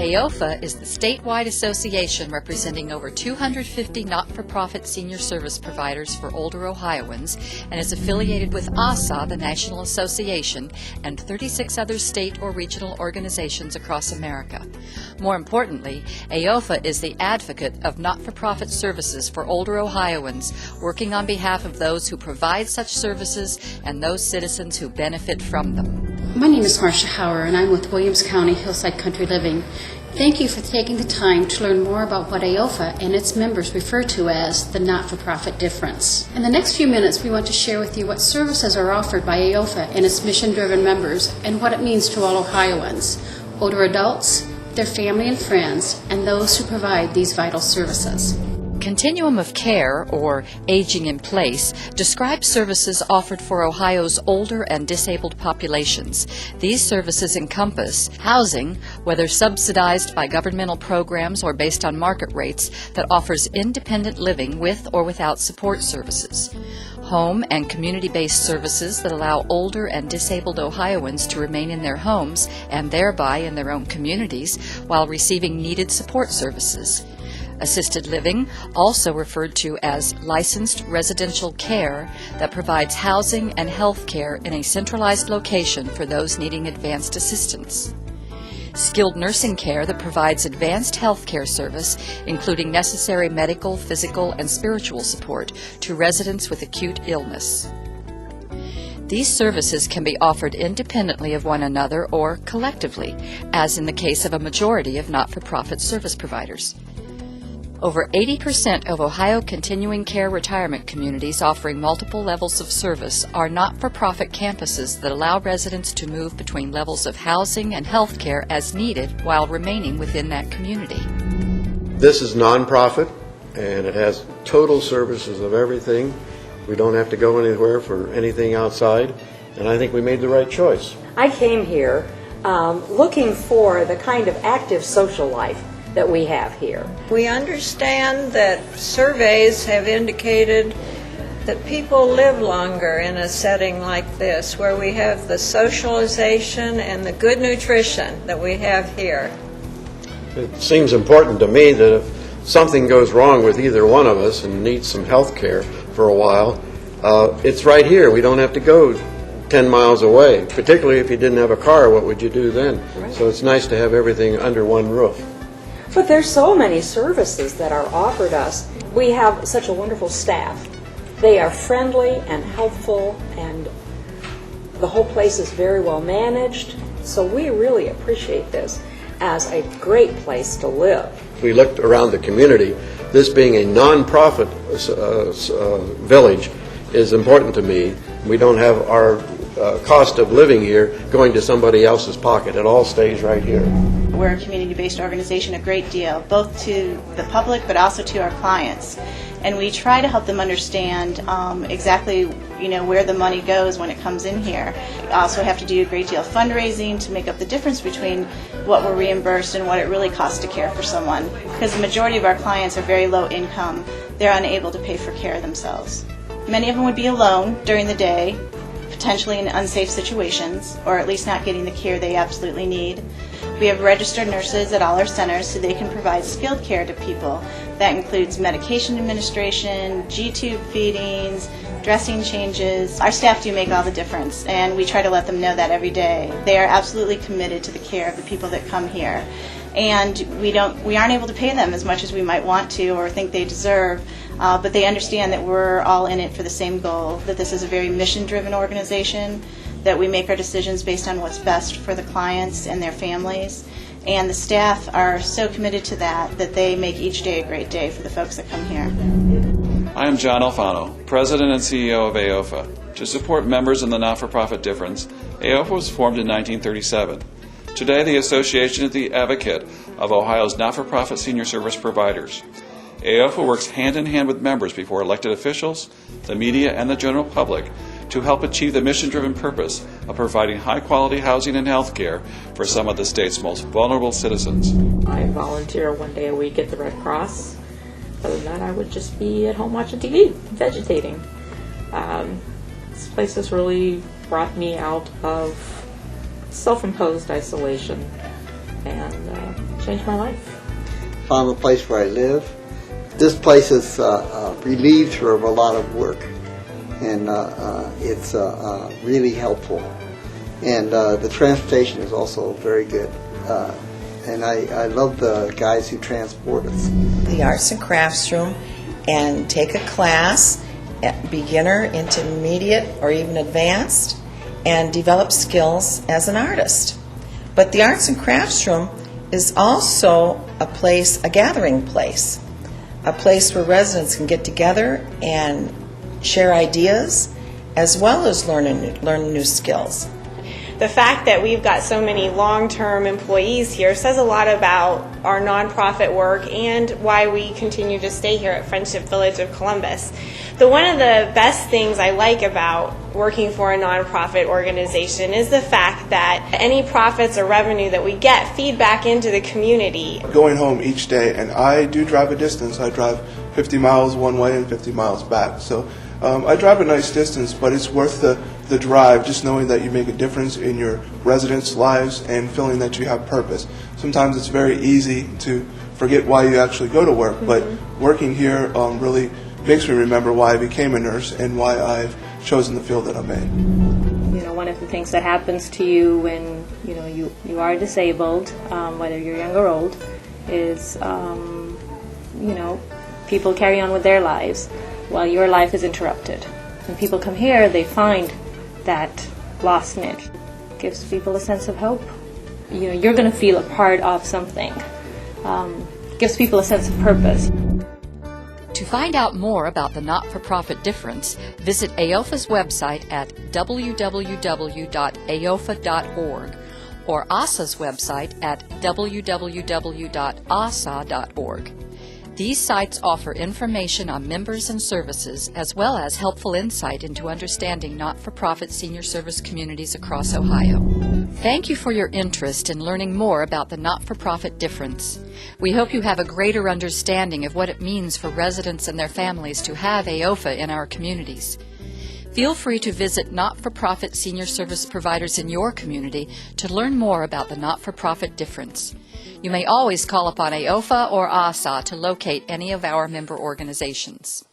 AOPHA is the statewide association representing over 250 not-for-profit senior service providers for older Ohioans and is affiliated with ASA, the National Association, and 36 other state or regional organizations across America. More importantly, AOPHA is the advocate of not-for-profit services for older Ohioans, working on behalf of those who provide such services and those citizens who benefit from them. My name is Marcia Hauer, and I'm with Williams County Hillside Country Living. Thank you for taking the time to learn more about what AOPHA and its members refer to as the not-for-profit difference. In the next few minutes, we want to share with you what services are offered by AOPHA and its mission-driven members and what it means to all Ohioans, older adults, their family and friends, and those who provide these vital services. Continuum of Care, or Aging in Place, describes services offered for Ohio's older and disabled populations. These services encompass housing, whether subsidized by governmental programs or based on market rates, that offers independent living with or without support services. Home and community-based services that allow older and disabled Ohioans to remain in their homes and thereby in their own communities while receiving needed support services. Assisted living, also referred to as licensed residential care, that provides housing and health care in a centralized location for those needing advanced assistance. Skilled nursing care that provides advanced health care service, including necessary medical, physical, and spiritual support to residents with acute illness. These services can be offered independently of one another or collectively, as in the case of a majority of not-for-profit service providers. Over 80% of Ohio continuing care retirement communities offering multiple levels of service are not-for-profit campuses that allow residents to move between levels of housing and health care as needed while remaining within that community. This is nonprofit, and it has total services of everything. We don't have to go anywhere for anything outside, and I think we made the right choice. I came here looking for the kind of active social life that we have here. We understand that surveys have indicated that people live longer in a setting like this, where we have the socialization and the good nutrition that we have here. It seems important to me that if something goes wrong with either one of us and needs some health care for a while, it's right here. We don't have to go 10 miles away. Particularly if you didn't have a car, what would you do then? Right. So it's nice to have everything under one roof. But there's so many services that are offered us. We have such a wonderful staff. They are friendly and helpful, and the whole place is very well managed. So we really appreciate this as a great place to live. We looked around the community. This being a non-profit village is important to me. We don't have our cost of living here going to somebody else's pocket. It all stays right here. We're a community-based organization a great deal, both to the public but also to our clients. And we try to help them understand exactly where the money goes when it comes in here. We also have to do a great deal of fundraising to make up the difference between what we're reimbursed and what it really costs to care for someone. Because the majority of our clients are very low income. They're unable to pay for care themselves. Many of them would be alone during the day, potentially in unsafe situations, or at least not getting the care they absolutely need. We have registered nurses at all our centers so they can provide skilled care to people. That includes medication administration, G-tube feedings, dressing changes. Our staff do make all the difference, and we try to let them know that every day. They are absolutely committed to the care of the people that come here. And we aren't able to pay them as much as we might want to or think they deserve, but they understand that we're all in it for the same goal, that this is a very mission-driven organization, that we make our decisions based on what's best for the clients and their families. And the staff are so committed to that they make each day a great day for the folks that come here. I am John Alfano, President and CEO of AOPHA. To support members in the not-for-profit difference, AOPHA was formed in 1937. Today, the association is the advocate of Ohio's not-for-profit senior service providers. AOPHA works hand-in-hand with members before elected officials, the media, and the general public to help achieve the mission-driven purpose of providing high-quality housing and health care for some of the state's most vulnerable citizens. I volunteer one day a week at the Red Cross. Other than that, I would just be at home watching TV, vegetating. This place has really brought me out of self-imposed isolation and changed my life. Found the place where I live. This place has relieved her of a lot of work, and it's really helpful. And the transportation is also very good. And I love the guys who transport us. The arts and crafts room and take a class, beginner, intermediate, or even advanced, and develop skills as an artist. But the arts and crafts room is also a gathering place, a place where residents can get together and share ideas as well as learn new skills. The fact that we've got so many long-term employees here says a lot about our nonprofit work and why we continue to stay here at Friendship Village of Columbus. But one of the best things I like about working for a nonprofit organization is the fact that any profits or revenue that we get feed back into the community. Going home each day, and I do drive a distance. I drive 50 miles one way and 50 miles back. So I drive a nice distance, but it's worth the drive, just knowing that you make a difference in your residents' lives and feeling that you have purpose. Sometimes it's very easy to forget why you actually go to work, but working here really makes me remember why I became a nurse and why I've chosen the field that I'm in. You know, one of the things that happens to you when you are disabled, whether you're young or old, is people carry on with their lives while your life is interrupted. When people come here, they find that lost niche. It gives people a sense of hope. You're going to feel a part of something. Gives people a sense of purpose. To find out more about the not-for-profit difference, visit AOPHA's website at www.aopha.org or ASA's website at www.asa.org. These sites offer information on members and services, as well as helpful insight into understanding not-for-profit senior service communities across Ohio. Thank you for your interest in learning more about the not-for-profit difference. We hope you have a greater understanding of what it means for residents and their families to have AOPHA in our communities. Feel free to visit not-for-profit senior service providers in your community to learn more about the not-for-profit difference. You may always call upon AOPHA or ASA to locate any of our member organizations.